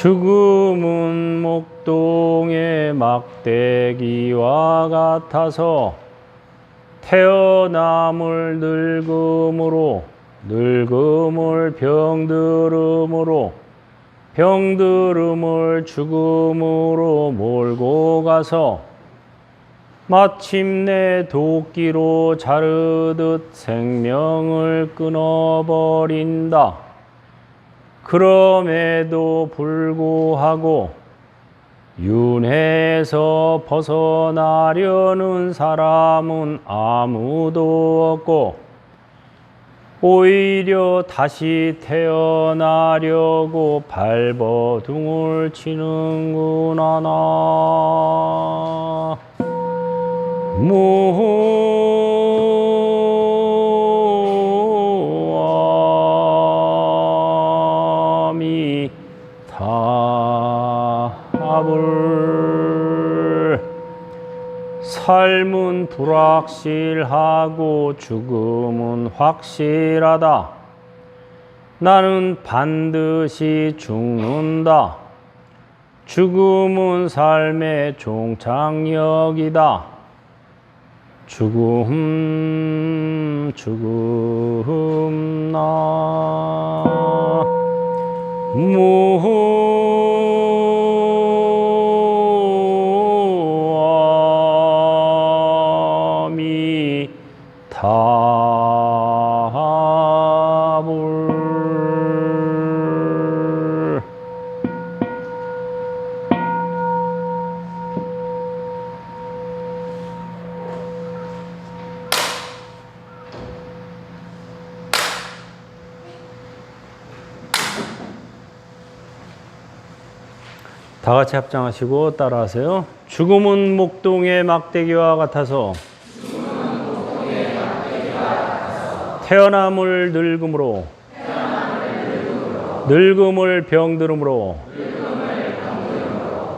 죽음은 목동의 막대기와 같아서 태어남을 늙음으로, 늙음을 병들음으로, 병들음을 죽음으로 몰고 가서 마침내 도끼로 자르듯 생명을 끊어버린다. 그럼에도 불구하고 윤회에서 벗어나려는 사람은 아무도 없고 오히려 다시 태어나려고 발버둥을 치는구나. 나 삶은 불확실하고 죽음은 확실하다. 나는 반드시 죽는다. 죽음은 삶의 종착역이다. 죽음 나 다 같이 합장하시고 따라하세요. 죽음은 목동의 막대기와 같아서 태어남을 늙음으로, 늙음을 병들음으로,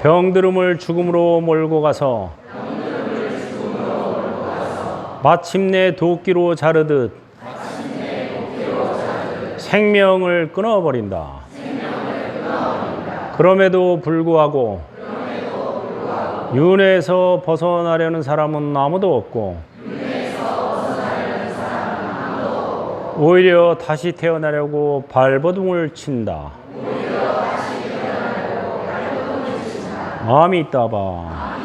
병들음을 죽음으로 몰고 가서 마침내 도끼로 자르듯 생명을 끊어버린다. 그럼에도 불구하고 윤회에서 벗어나려는 사람은 아무도 없고 오히려 다시 태어나려고 발버둥을 친다. 마음이 있다 봐.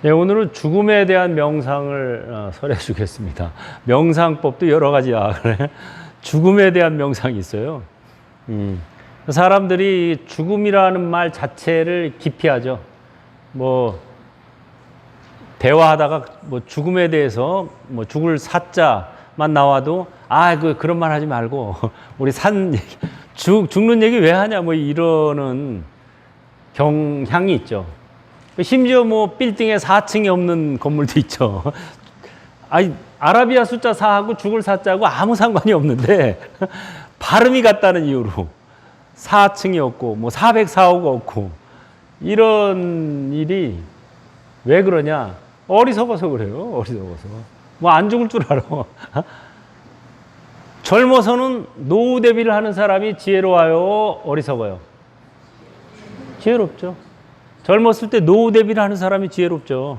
네, 오늘은 죽음에 대한 명상을 설해 주겠습니다. 명상법도 여러 가지야. 그래? 죽음에 대한 명상이 있어요. 사람들이 죽음이라는 말 자체를 기피하죠. 뭐 대화하다가 뭐 죽음에 대해서 뭐 죽을 사자만 나와도 그런 말 하지 말고 우리 죽는 얘기 왜 하냐 뭐 이러는 경향이 있죠. 심지어 뭐 빌딩에 4층이 없는 건물도 있죠. 아라비아 숫자 4하고 죽을 4자하고 아무 상관이 없는데 발음이 같다는 이유로 4층이 없고 뭐 404호가 없고 이런 일이 왜 그러냐? 어리석어서 그래요. 어리석어서. 뭐 안 죽을 줄 알아. 젊어서는 노후 대비를 하는 사람이 지혜로워요? 어리석어요? 지혜롭죠. 젊었을 때 노후 대비를 하는 사람이 지혜롭죠.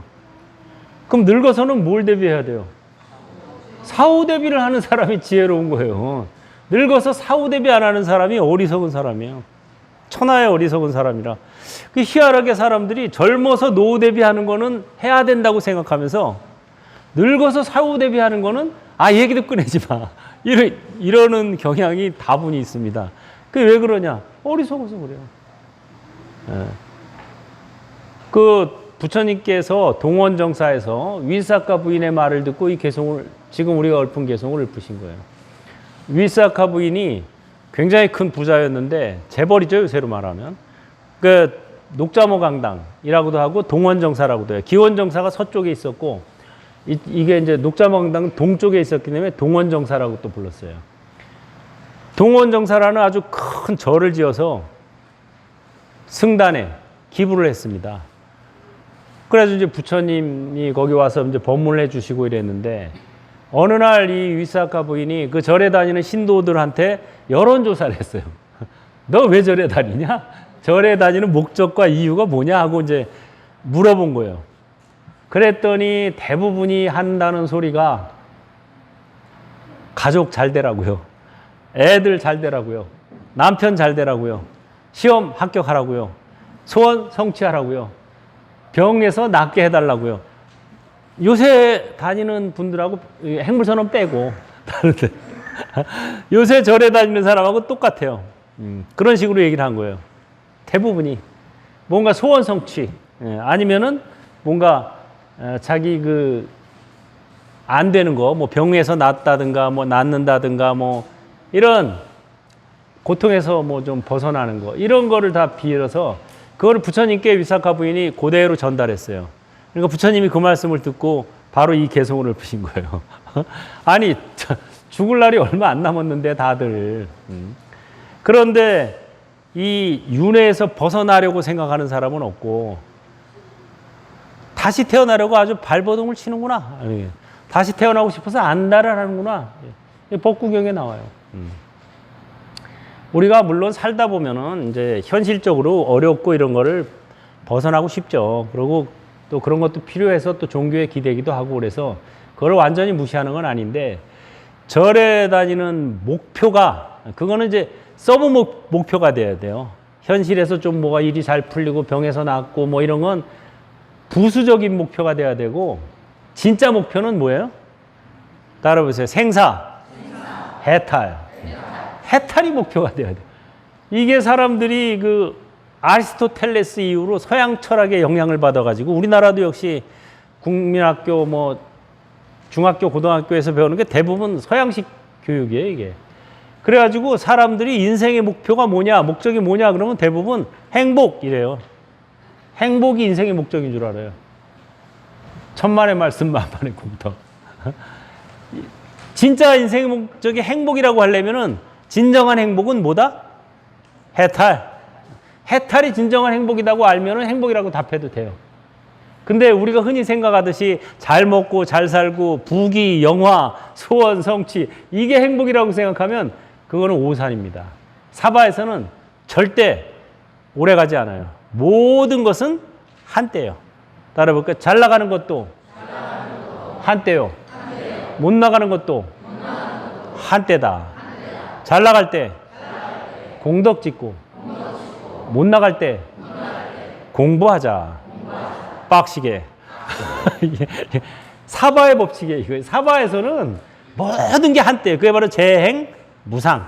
그럼 늙어서는 뭘 대비해야 돼요? 사후 대비를 하는 사람이 지혜로운 거예요. 늙어서 사후 대비 안 하는 사람이 어리석은 사람이에요. 천하의 어리석은 사람이라. 희한하게 사람들이 젊어서 노후 대비하는 거는 해야 된다고 생각하면서 늙어서 사후 대비하는 거는 얘기도 꺼내지 마. 이러는 경향이 다분히 있습니다. 그게 왜 그러냐? 어리석어서 그래요. 부처님께서 동원정사에서 위사카 부인의 말을 듣고 이 개송을 지금 우리가 읊은 개송을 읊으신 거예요. 위사카 부인이 굉장히 큰 부자였는데 재벌이죠, 요새로 말하면. 녹자모강당이라고도 하고 동원정사라고도 해요. 기원정사가 서쪽에 있었고 이게 이제 녹자모강당은 동쪽에 있었기 때문에 동원정사라고 또 불렀어요. 동원정사라는 아주 큰 절을 지어서 승단에 기부를 했습니다. 그래서 이제 부처님이 거기 와서 이제 법문을 해주시고 이랬는데 어느 날 이 위사카 부인이 그 절에 다니는 신도들한테 여론조사를 했어요. 너 왜 절에 다니냐? 절에 다니는 목적과 이유가 뭐냐 하고 이제 물어본 거예요. 그랬더니 대부분이 한다는 소리가 가족 잘 되라고요. 애들 잘 되라고요. 남편 잘 되라고요. 시험 합격하라고요. 소원 성취하라고요. 병에서 낫게 해달라고요. 요새 다니는 분들하고 행물선언 빼고 다른데 요새 절에 다니는 사람하고 똑같아요. 그런 식으로 얘기를 한 거예요. 대부분이 뭔가 소원 성취 아니면은 뭔가 자기 그 안 되는 거 뭐 병에서 낫다든가 뭐 낫는다든가 뭐 이런 고통에서 뭐 좀 벗어나는 거 이런 거를 다 빌어서 그거를 부처님께 위사카 부인이 그대로 전달했어요. 그러니까 부처님이 그 말씀을 듣고 바로 이 개송을 푸신 거예요. 아니 죽을 날이 얼마 안 남았는데 다들 그런데 이 윤회에서 벗어나려고 생각하는 사람은 없고 다시 태어나려고 아주 발버둥을 치는구나. 다시 태어나고 싶어서 안달을 하는구나. 법구경에 나와요. 우리가 물론 살다 보면은 이제 현실적으로 어렵고 이런 거를 벗어나고 싶죠. 그리고 또 그런 것도 필요해서 또 종교에 기대기도 하고 그래서 그걸 완전히 무시하는 건 아닌데 절에 다니는 목표가 그거는 이제 서브 목표가 돼야 돼요. 현실에서 좀 뭐가 일이 잘 풀리고 병에서 낫고 뭐 이런 건 부수적인 목표가 돼야 되고 진짜 목표는 뭐예요? 따라보세요. 생사, 해탈. 해탈이 목표가 돼야 돼. 이게 사람들이 그 아리스토텔레스 이후로 서양 철학의 영향을 받아가지고 우리나라도 역시 국민학교 뭐 중학교, 고등학교에서 배우는 게 대부분 서양식 교육이에요, 이게. 그래가지고 사람들이 인생의 목표가 뭐냐, 목적이 뭐냐 그러면 대부분 행복이래요. 행복이 인생의 목적인 줄 알아요. 천만의 말씀 만만의 공덕. 진짜 인생의 목적이 행복이라고 하려면은 진정한 행복은 뭐다? 해탈. 해탈이 진정한 행복이라고 알면은 행복이라고 답해도 돼요. 근데 우리가 흔히 생각하듯이 잘 먹고 잘 살고 부귀, 영화, 소원, 성취 이게 행복이라고 생각하면 그거는 오산입니다. 사바에서는 절대 오래가지 않아요. 모든 것은 한때예요. 따라볼까요? 잘 나가는 것도 한때요. 못 나가는 것도 한때다. 잘 나갈 때 공덕 짓고 못 나갈 때 공부하자. 빡시게. 사바의 법칙이에요. 이거. 사바에서는 모든 게 한때예요. 그게 바로 재행, 무상.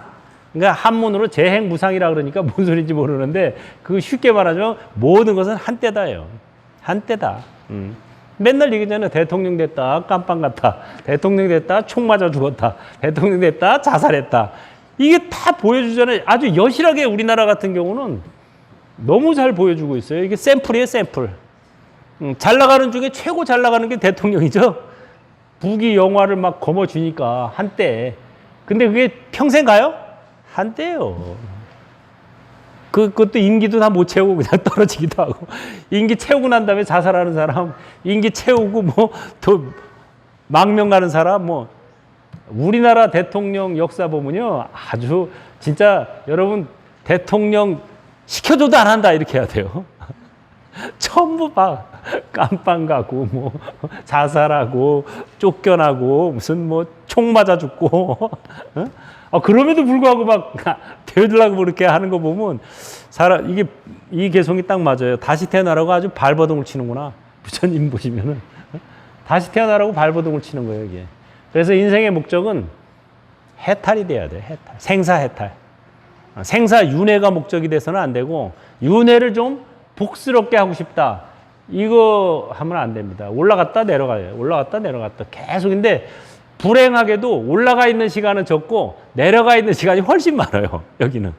그러니까 한문으로 재행, 무상이라 그러니까 뭔 소리인지 모르는데 그 쉽게 말하자면 모든 것은 한때다예요. 한때다. 맨날 얘기잖아요. 대통령 됐다, 깜빵 갔다. 대통령 됐다, 총 맞아 죽었다. 대통령 됐다, 자살했다. 이게 다 보여주잖아요. 아주 여실하게 우리나라 같은 경우는 너무 잘 보여주고 있어요. 이게 샘플이에요, 샘플. 잘 나가는 중에 최고 잘 나가는 게 대통령이죠. 부귀 영화를 막 거머쥐니까 한때. 근데 그게 평생 가요? 한때요. 그것도 임기도 다 못 채우고 그냥 떨어지기도 하고. 임기 채우고 난 다음에 자살하는 사람, 임기 채우고 뭐 또 망명 가는 사람 뭐. 우리나라 대통령 역사 보면요. 아주 진짜 여러분 대통령 시켜줘도 안 한다 이렇게 해야 돼요. 전부 막 깜빵 가고 뭐 자살하고 쫓겨나고 무슨 뭐 총 맞아 죽고 그럼에도 불구하고 막 되어들라고 그렇게 하는 거 보면 사람 이게 이 개성이 딱 맞아요. 다시 태어나라고 아주 발버둥을 치는구나. 부처님 보시면은 다시 태어나라고 발버둥을 치는 거예요 이게. 그래서 인생의 목적은 해탈이 돼야 돼요. 해탈. 생사 해탈. 생사 윤회가 목적이 돼서는 안 되고 윤회를 좀 복스럽게 하고 싶다. 이거 하면 안 됩니다. 올라갔다 내려가요. 올라갔다 내려갔다. 계속인데 불행하게도 올라가 있는 시간은 적고 내려가 있는 시간이 훨씬 많아요. 여기는.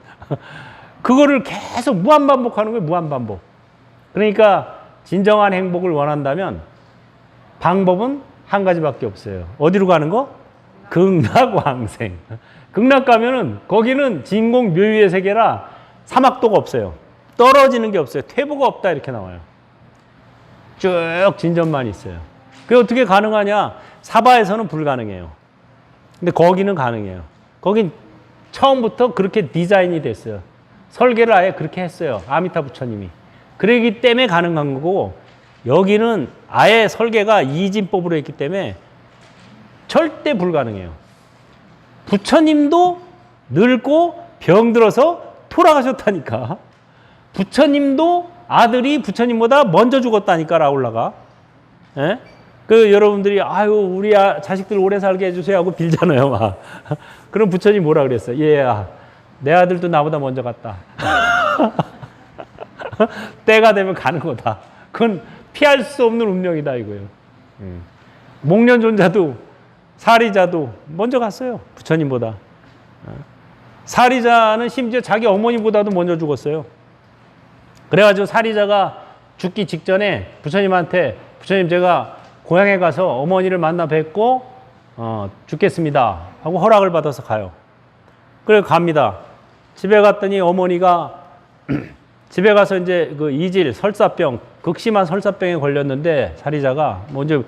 그거를 계속 무한반복하는 거예요. 무한반복. 그러니까 진정한 행복을 원한다면 방법은 한 가지밖에 없어요. 어디로 가는 거? 극락왕생. 극락 가면은 거기는 진공 묘유의 세계라 사막도가 없어요. 떨어지는 게 없어요. 퇴보가 없다 이렇게 나와요. 쭉 진전만 있어요. 그게 어떻게 가능하냐? 사바에서는 불가능해요. 근데 거기는 가능해요. 거긴 처음부터 그렇게 디자인이 됐어요. 설계를 아예 그렇게 했어요. 아미타 부처님이. 그러기 때문에 가능한 거고, 여기는 아예 설계가 이진법으로 했기 때문에 절대 불가능해요. 부처님도 늙고 병들어서 돌아가셨다니까. 부처님도 아들이 부처님보다 먼저 죽었다니까, 라울라가. 예? 그 여러분들이 아유 우리 자식들 오래 살게 해주세요 하고 빌잖아요. 막. 그럼 부처님 뭐라 그랬어요? 얘야, 내 아들도 나보다 먼저 갔다. 때가 되면 가는 거다. 그건 피할 수 없는 운명이다 이거예요. 목련존자도 사리자도 먼저 갔어요. 부처님보다. 사리자는 심지어 자기 어머니보다도 먼저 죽었어요. 그래가지고 사리자가 죽기 직전에 부처님한테 부처님 제가 고향에 가서 어머니를 만나 뵙고 죽겠습니다 하고 허락을 받아서 가요. 그래 갑니다. 집에 갔더니 어머니가 집에 가서 이제 그 이질 설사병 극심한 설사병에 걸렸는데 사리자가 먼저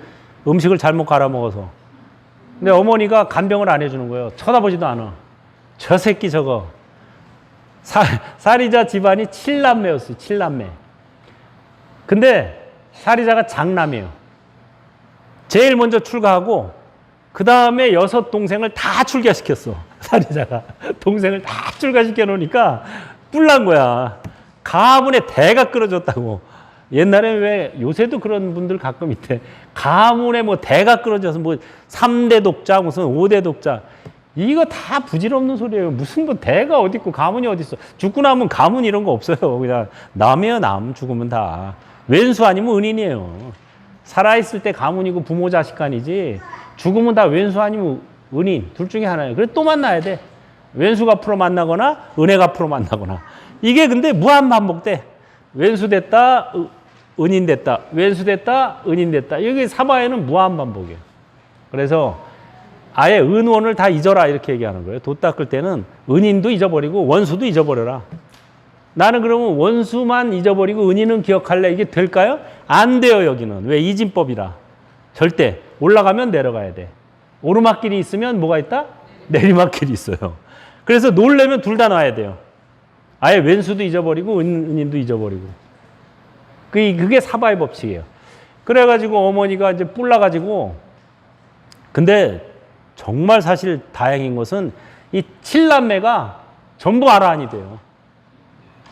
음식을 잘못 갈아 먹어서 근데 어머니가 간병을 안 해주는 거예요. 쳐다보지도 않아. 저 새끼 저거. 사리자 집안이 7남매였어요. 7남매. 근데 사리자가 장남이에요. 제일 먼저 출가하고 그 다음에 6 동생을 다 출가시켰어. 사리자가. 동생을 다 출가시켜 놓으니까 뿔난 거야. 가문에 대가 끌어졌다고. 옛날에 왜 요새도 그런 분들 가끔 있대. 가문에 뭐 대가 끌어져서 뭐 3대 독자 무슨 5대 독자. 이거 다 부질없는 소리예요. 무슨 뭐 대가 어디 있고 가문이 어디 있어. 죽고 나면 가문 이런 거 없어요. 그냥 남이에요. 남 죽으면 다. 왼수 아니면 은인이에요. 살아있을 때 가문이고 부모 자식 간이지 죽으면 다 왼수 아니면 은인 둘 중에 하나예요. 그래서 또 만나야 돼. 왼수 갚으러 만나거나 은혜 갚으러 만나거나. 이게 근데 무한 반복돼. 왼수 됐다 은인 됐다. 왼수 됐다 은인 됐다. 여기 사바에는 무한 반복이에요. 그래서 아예 은원을 다 잊어라 이렇게 얘기하는 거예요. 돛 닦을 때는 은인도 잊어버리고 원수도 잊어버려라. 나는 그러면 원수만 잊어버리고 은인은 기억할래. 이게 될까요? 안 돼요. 여기는. 왜? 이진법이라. 절대. 올라가면 내려가야 돼. 오르막길이 있으면 뭐가 있다? 내리막길이 있어요. 그래서 놀려면 둘 다 놔야 돼요. 아예 왼수도 잊어버리고 은인도 잊어버리고. 그게 사바의 법칙이에요. 그래가지고 어머니가 이제 뿔나가지고 근데 정말 사실 다행인 것은 이 7남매가 전부 아라한이 돼요.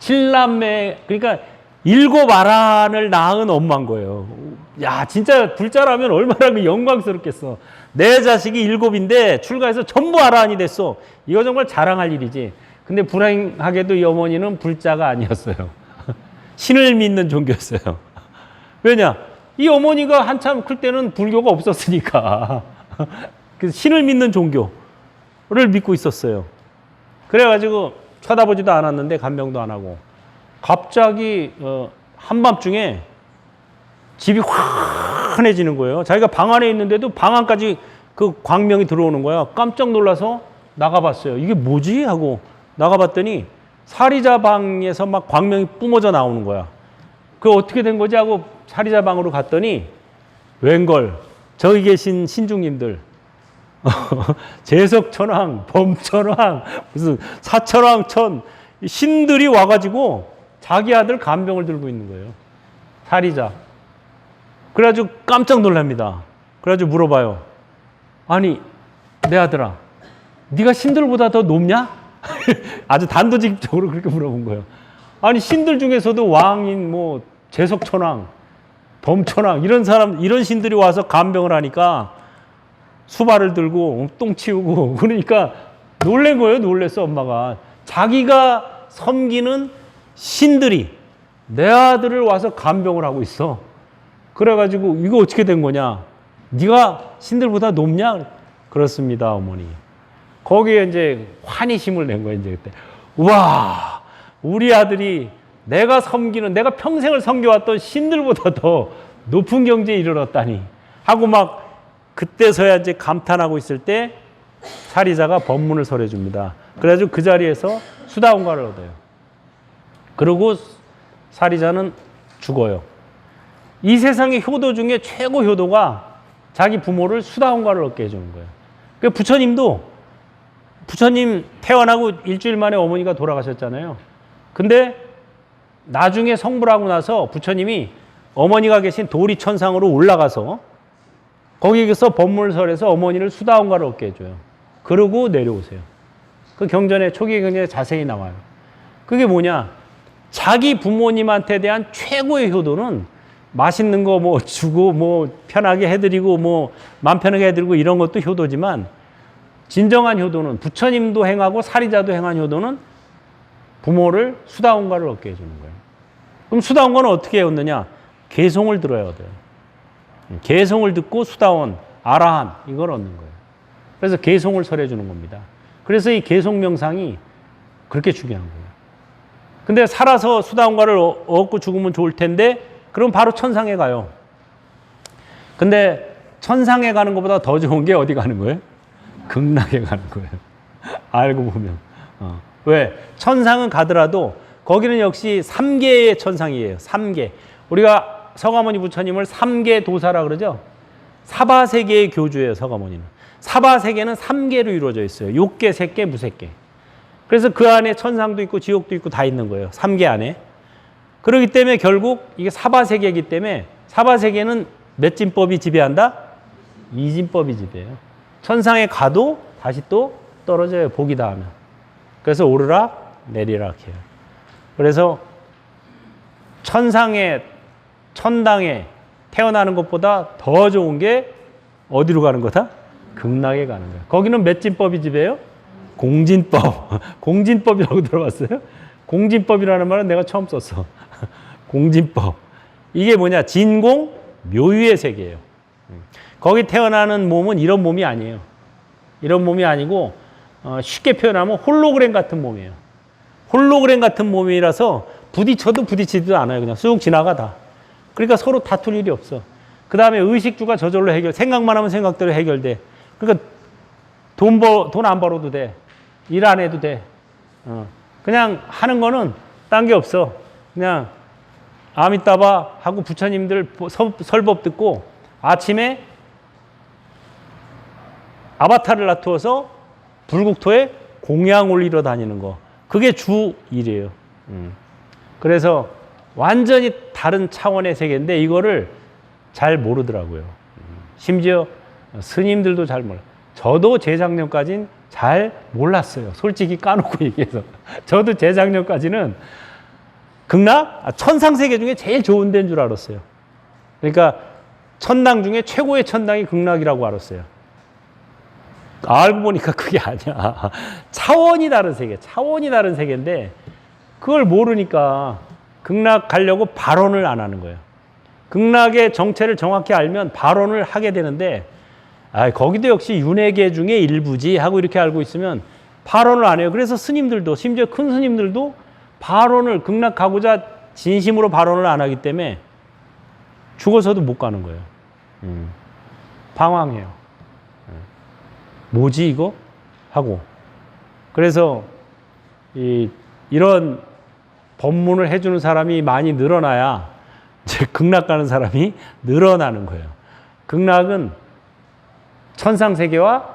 7남매, 그러니까 7 아라한을 낳은 엄마인 거예요. 야, 진짜 불자라면 얼마나 영광스럽겠어. 내 자식이 7인데 출가해서 전부 아라한이 됐어. 이거 정말 자랑할 일이지. 근데 불행하게도 이 어머니는 불자가 아니었어요. 신을 믿는 종교였어요. 왜냐? 이 어머니가 한참 클 때는 불교가 없었으니까. 그래서 신을 믿는 종교를 믿고 있었어요. 그래가지고 쳐다보지도 않았는데 간병도 안 하고 갑자기 한밤중에 집이 환해지는 거예요. 자기가 방 안에 있는데도 방 안까지 그 광명이 들어오는 거야. 깜짝 놀라서 나가봤어요. 이게 뭐지? 하고 나가봤더니 사리자 방에서 막 광명이 뿜어져 나오는 거야. 그 어떻게 된 거지? 하고 사리자 방으로 갔더니 웬걸 저기 계신 신중님들 재석천왕, 범천왕, 무슨 사천왕천 신들이 와가지고 자기 아들 간병을 들고 있는 거예요. 사리자. 그래가지고 깜짝 놀랍니다. 그래가지고 물어봐요. 아니 내 아들아, 네가 신들보다 더 높냐? 아주 단도직입적으로 그렇게 물어본 거예요. 아니 신들 중에서도 왕인 뭐 재석천왕, 범천왕 이런 사람 이런 신들이 와서 간병을 하니까 수발을 들고 똥 치우고 그러니까 놀란 거예요. 놀랬어 엄마가. 자기가 섬기는 신들이 내 아들을 와서 간병을 하고 있어. 그래가지고 이거 어떻게 된 거냐? 네가 신들보다 높냐? 그렇습니다 어머니. 거기에 이제 환희심을 낸 거예요. 이제 그때 와 우리 아들이 내가 섬기는 내가 평생을 섬겨왔던 신들보다 더 높은 경지에 이르렀다니 하고 막 그때서야 이제 감탄하고 있을 때 사리자가 법문을 설해줍니다. 그래가지고 그 자리에서 수다원가를 얻어요. 그리고 사리자는 죽어요. 이 세상의 효도 중에 최고 효도가 자기 부모를 수다원가를 얻게 해주는 거예요. 그러니까 부처님 태어나고 일주일 만에 어머니가 돌아가셨잖아요. 근데 나중에 성불 하고 나서 부처님이 어머니가 계신 도리천상으로 올라가서 거기에서 법문설에서 어머니를 수다원가를 얻게 해줘요. 그러고 내려오세요. 그 경전에 초기 경전에 자세히 나와요. 그게 뭐냐? 자기 부모님한테 대한 최고의 효도는 맛있는 거 뭐 주고 뭐 편하게 해드리고 뭐 맘 편하게 해드리고 이런 것도 효도지만 진정한 효도는 부처님도 행하고 사리자도 행한 효도는 부모를 수다원가를 얻게 해주는 거예요. 그럼 수다원가는 어떻게 얻느냐? 개송을 들어야 얻어요. 개송을 듣고 수다원, 아라한 이걸 얻는 거예요. 그래서 개송을 설해 주는 겁니다. 그래서 이 개송 명상이 그렇게 중요한 거예요. 근데 살아서 수다원가를 얻고 죽으면 좋을 텐데 그럼 바로 천상에 가요. 근데 천상에 가는 것보다 더 좋은 게 어디 가는 거예요? 극락에 가는 거예요. 알고 보면. 왜? 천상은 가더라도 거기는 역시 3개의 천상이에요. 3개. 우리가 서가모니 부처님을 3개 도사라 그러죠? 사바세계의 교주예요, 서가모니는. 사바세계는 3개로 이루어져 있어요. 욕계, 색계, 무색계. 그래서 그 안에 천상도 있고 지옥도 있고 다 있는 거예요. 3개 안에. 그렇기 때문에 결국 이게 사바세계이기 때문에 사바세계는 몇 진법이 지배한다? 2진법이 지배해요. 천상에 가도 다시 또 떨어져요. 복이 닿으면. 그래서 오르락 내리락 해요. 그래서 천상에 천당에 태어나는 것보다 더 좋은 게 어디로 가는 거다? 극락에 가는 거예요. 거기는 몇 진법이 지배해요? 공진법. 공진법이라고 들어봤어요? 공진법이라는 말은 내가 처음 썼어. 공진법. 이게 뭐냐? 진공 묘유의 세계예요. 거기 태어나는 몸은 이런 몸이 아니에요. 이런 몸이 아니고 쉽게 표현하면 홀로그램 같은 몸이에요. 홀로그램 같은 몸이라서 부딪혀도 부딪히지도 않아요. 그냥 쑥 지나가다. 그러니까 서로 다툴 일이 없어. 그 다음에 의식주가 저절로 해결. 생각만 하면 생각대로 해결돼. 그러니까 돈 안 벌어도 돼. 일 안 해도 돼. 그냥 하는 거는 딴 게 없어. 그냥 아미따바 하고 부처님들 설법 듣고 아침에 아바타를 놔두어서 불국토에 공양 올리러 다니는 거. 그게 주 일이에요. 그래서 완전히 다른 차원의 세계인데 이거를 잘 모르더라고요. 심지어 스님들도 잘 몰라요. 저도 재작년까지는 잘 몰랐어요. 솔직히 까놓고 얘기해서. 저도 재작년까지는 극락? 천상세계 중에 제일 좋은 데인 줄 알았어요. 그러니까 천당 중에 최고의 천당이 극락이라고 알았어요. 알고 보니까 그게 아니야. 차원이 다른 세계, 차원이 다른 세계인데 그걸 모르니까 극락 가려고 발언을 안 하는 거예요. 극락의 정체를 정확히 알면 발언을 하게 되는데 거기도 역시 윤회계 중에 일부지 하고 이렇게 알고 있으면 발언을 안 해요. 그래서 스님들도 심지어 큰 스님들도 발언을 극락 가고자 진심으로 발언을 안 하기 때문에 죽어서도 못 가는 거예요. 방황해요. 뭐지 이거? 하고. 그래서 이런 법문을 해주는 사람이 많이 늘어나야 이제 극락 가는 사람이 늘어나는 거예요. 극락은 천상세계와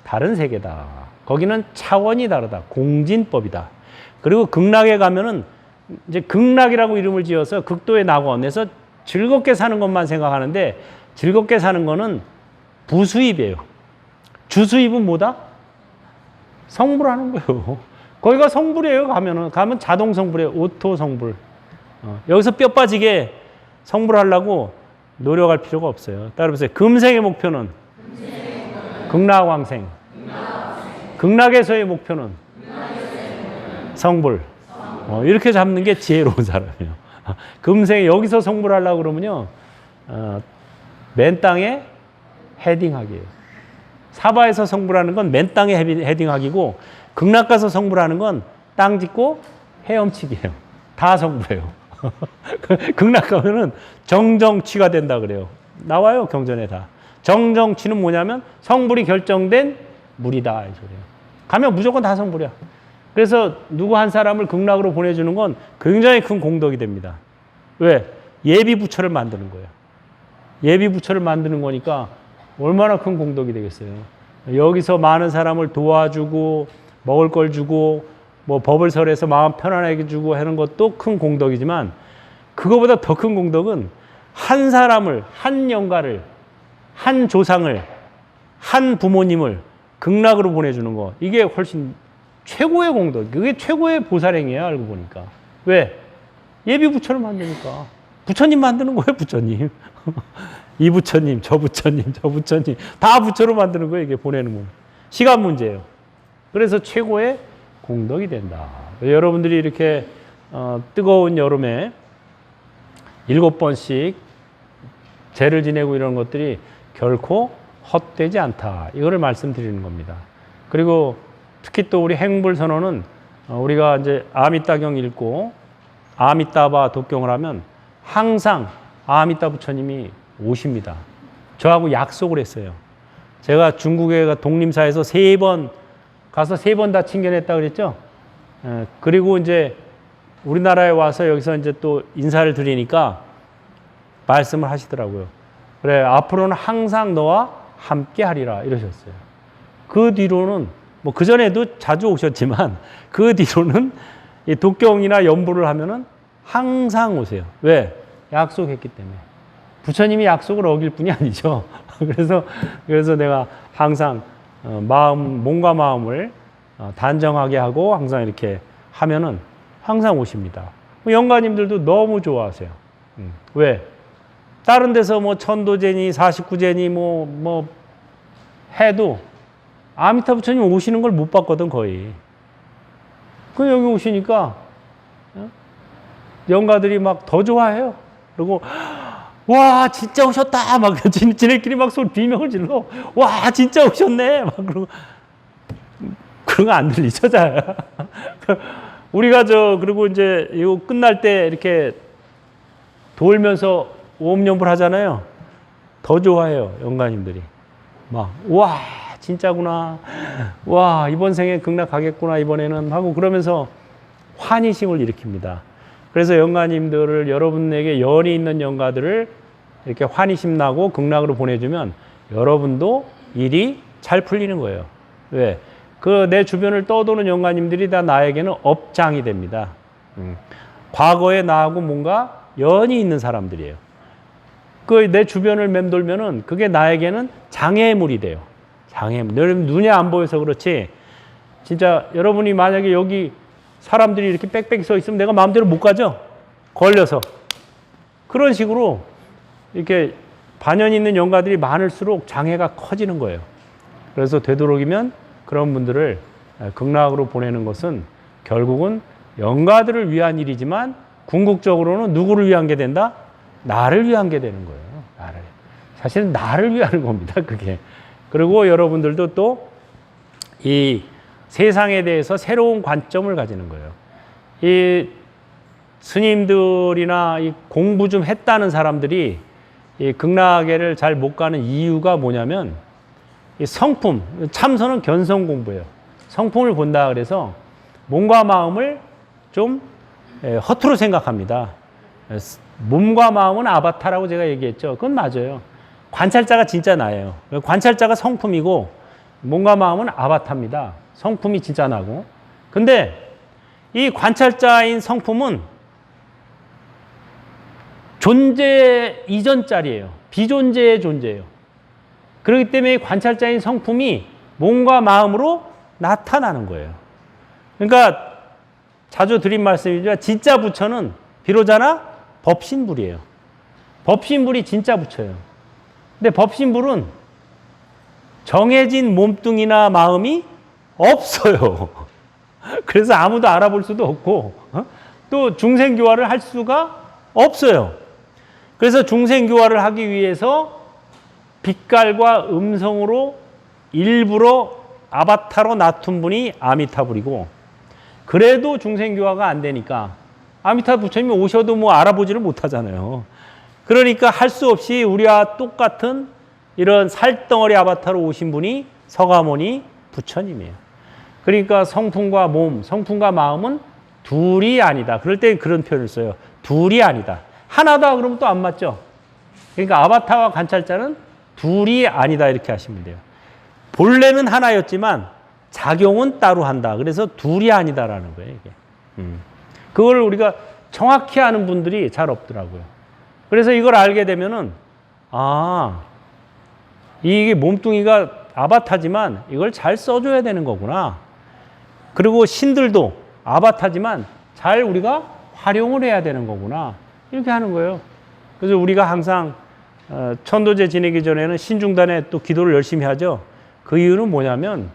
다른 세계다. 거기는 차원이 다르다. 공진법이다. 그리고 극락에 가면은 이제 극락이라고 이름을 지어서 극도의 낙원에서 즐겁게 사는 것만 생각하는데 즐겁게 사는 거는 부수입이에요. 주수입은 뭐다? 성불하는 거예요. 거기가 성불이에요. 가면 자동 성불이에요. 오토 성불. 여기서 뼈 빠지게 성불하려고 노력할 필요가 없어요. 따라보세요. 금생의 목표는 극락왕생. 극락에서의 목표는 성불. 이렇게 잡는 게 지혜로운 사람이에요. 금생에 여기서 성불하려고 그러면요. 맨 땅에 헤딩하기예요. 사바에서 성불하는 건 맨 땅에 헤딩하기고 극락 가서 성불하는 건 땅 짓고 헤엄치기예요. 다 성불해요. 극락 가면은 정정치가 된다 그래요. 나와요 경전에 다. 정정치는 뭐냐면 성불이 결정된 물이다 이 소리예요. 가면 무조건 다 성불이야. 그래서 누구 한 사람을 극락으로 보내주는 건 굉장히 큰 공덕이 됩니다. 왜? 예비 부처를 만드는 거예요. 예비 부처를 만드는 거니까 얼마나 큰 공덕이 되겠어요. 여기서 많은 사람을 도와주고 먹을 걸 주고 뭐 법을 설해서 마음 편안하게 주고 하는 것도 큰 공덕이지만 그거보다 더 큰 공덕은 한 사람을, 한 영가를, 한 조상을, 한 부모님을 극락으로 보내주는 거. 이게 훨씬 최고의 공덕. 그게 최고의 보살행이에요. 알고 보니까. 왜? 예비 부처를 만드니까. 부처님 만드는 거예요. 부처님. 이 부처님, 저 부처님, 저 부처님. 다 부처로 만드는 거예요. 이게 보내는 거. 시간 문제예요. 그래서 최고의 공덕이 된다. 여러분들이 이렇게 뜨거운 여름에 7번씩 제를 지내고 이런 것들이 결코 헛되지 않다. 이거를 말씀드리는 겁니다. 그리고 특히 또 우리 행불선언은 우리가 이제 아미따경 읽고 아미따바 독경을 하면 항상 아미따 부처님이 오십니다. 저하고 약속을 했어요. 제가 중국에 독림사에서 3번 가서 3번 다 친견했다 그랬죠. 그리고 이제 우리나라에 와서 여기서 이제 또 인사를 드리니까 말씀을 하시더라고요. 그래, 앞으로는 항상 너와 함께 하리라 이러셨어요. 그 뒤로는 뭐 그전에도 자주 오셨지만 그 뒤로는 이 독경이나 연부를 하면은 항상 오세요. 왜? 약속했기 때문에. 부처님이 약속을 어길 뿐이 아니죠. 그래서 내가 항상 몸과 마음을 단정하게 하고 항상 이렇게 하면은 항상 오십니다. 영가님들도 너무 좋아하세요. 왜? 다른 데서 뭐 천도제니 49제니 뭐 해도 아미타 부처님 오시는 걸 못 봤거든 거의. 그 여기 오시니까 영가들이 막 더 좋아해요. 그리고 와 진짜 오셨다 막 지네끼리 막 소리 비명을 질러. 와 진짜 오셨네 막 그러고 그런 거 안 들리죠 잘. 우리가 그리고 이제 이거 끝날 때 이렇게 돌면서 오음연불 하잖아요. 더 좋아해요 영가님들이. 막 와 진짜구나. 와 이번 생에 극락 가겠구나 이번에는 하고 그러면서 환희심을 일으킵니다. 그래서 영가님들을 여러분에게 연이 있는 영가들을 이렇게 환희심 나고 극락으로 보내주면 여러분도 일이 잘 풀리는 거예요. 왜? 그 내 주변을 떠도는 영가님들이 다 나에게는 업장이 됩니다. 과거에 나하고 뭔가 연이 있는 사람들이에요. 그 내 주변을 맴돌면은 그게 나에게는 장애물이 돼요. 장애물. 여러분 눈에 안 보여서 그렇지. 진짜 여러분이 만약에 여기 사람들이 이렇게 빽빽 서 있으면 내가 마음대로 못 가죠? 걸려서. 그런 식으로 이렇게 반연 있는 영가들이 많을수록 장애가 커지는 거예요. 그래서 되도록이면 그런 분들을 극락으로 보내는 것은 결국은 영가들을 위한 일이지만 궁극적으로는 누구를 위한 게 된다? 나를 위한 게 되는 거예요. 나를. 사실은 나를 위한 겁니다. 그게. 그리고 여러분들도 또 이 세상에 대해서 새로운 관점을 가지는 거예요. 이 스님들이나 이 공부 좀 했다는 사람들이 이 극락에를 잘 못 가는 이유가 뭐냐면 이 성품, 참선은 견성 공부예요. 성품을 본다 그래서 몸과 마음을 좀 허투루 생각합니다. 몸과 마음은 아바타라고 제가 얘기했죠. 그건 맞아요. 관찰자가 진짜 나예요. 관찰자가 성품이고 몸과 마음은 아바타입니다. 성품이 진짜 나고. 근데 이 관찰자인 성품은 존재 이전짜리예요. 비존재의 존재예요. 그렇기 때문에 관찰자인 성품이 몸과 마음으로 나타나는 거예요. 그러니까 자주 드린 말씀이지만 진짜 부처는 비로자나 법신불이에요. 법신불이 진짜 부처예요. 근데 법신불은 정해진 몸뚱이나 마음이 없어요. 그래서 아무도 알아볼 수도 없고 또 중생교화를 할 수가 없어요. 그래서 중생교화를 하기 위해서 빛깔과 음성으로 일부러 아바타로 놔둔 분이 아미타불이고 그래도 중생교화가 안 되니까 아미타 부처님이 오셔도 뭐 알아보지를 못하잖아요. 그러니까 할 수 없이 우리와 똑같은 이런 살덩어리 아바타로 오신 분이 서가모니 부처님이에요. 그러니까 성품과 몸, 성품과 마음은 둘이 아니다. 그럴 때 그런 표현을 써요. 둘이 아니다. 하나다 그러면 또 안 맞죠? 그러니까 아바타와 관찰자는 둘이 아니다 이렇게 하시면 돼요. 본래는 하나였지만 작용은 따로 한다. 그래서 둘이 아니다라는 거예요, 이게. 그걸 우리가 정확히 아는 분들이 잘 없더라고요. 그래서 이걸 알게 되면은, 아, 이게 몸뚱이가 아바타지만 이걸 잘 써줘야 되는 거구나. 그리고 신들도 아바타지만 잘 우리가 활용을 해야 되는 거구나. 이렇게 하는 거예요. 그래서 우리가 항상 천도제 지내기 전에는 신중단에 또 기도를 열심히 하죠. 그 이유는 뭐냐면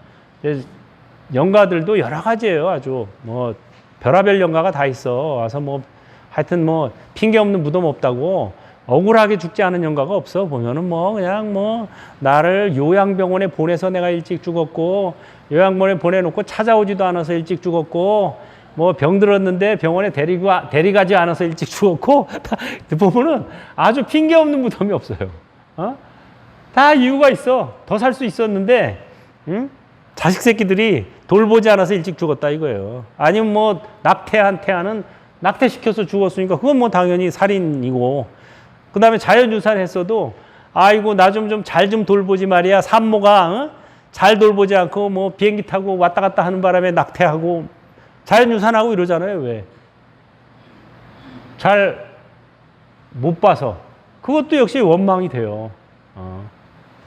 영가들도 여러 가지예요. 아주 뭐 별하별 영가가 다 있어. 와서 뭐 하여튼 뭐 핑계 없는 무덤 없다고 억울하게 죽지 않은 영가가 없어. 보면은 뭐 그냥 뭐 나를 요양병원에 보내서 내가 일찍 죽었고, 요양병원에 보내놓고 찾아오지도 않아서 일찍 죽었고, 뭐 병들었는데 병원에 데리가지 않아서 일찍 죽었고, 다 보면은 아주 핑계 없는 무덤이 없어요. 다 이유가 있어. 더 살 수 있었는데, 자식 새끼들이 돌보지 않아서 일찍 죽었다 이거예요. 아니면 뭐 낙태한 태아는 낙태시켜서 죽었으니까 그건 뭐 당연히 살인이고, 그 다음에 자연유산했어도 아이고 나 좀 잘 좀 돌보지 말이야. 산모가 잘 돌보지 않고 뭐 비행기 타고 왔다 갔다 하는 바람에 낙태하고 자연유산하고 이러잖아요. 왜? 잘 못 봐서. 그것도 역시 원망이 돼요.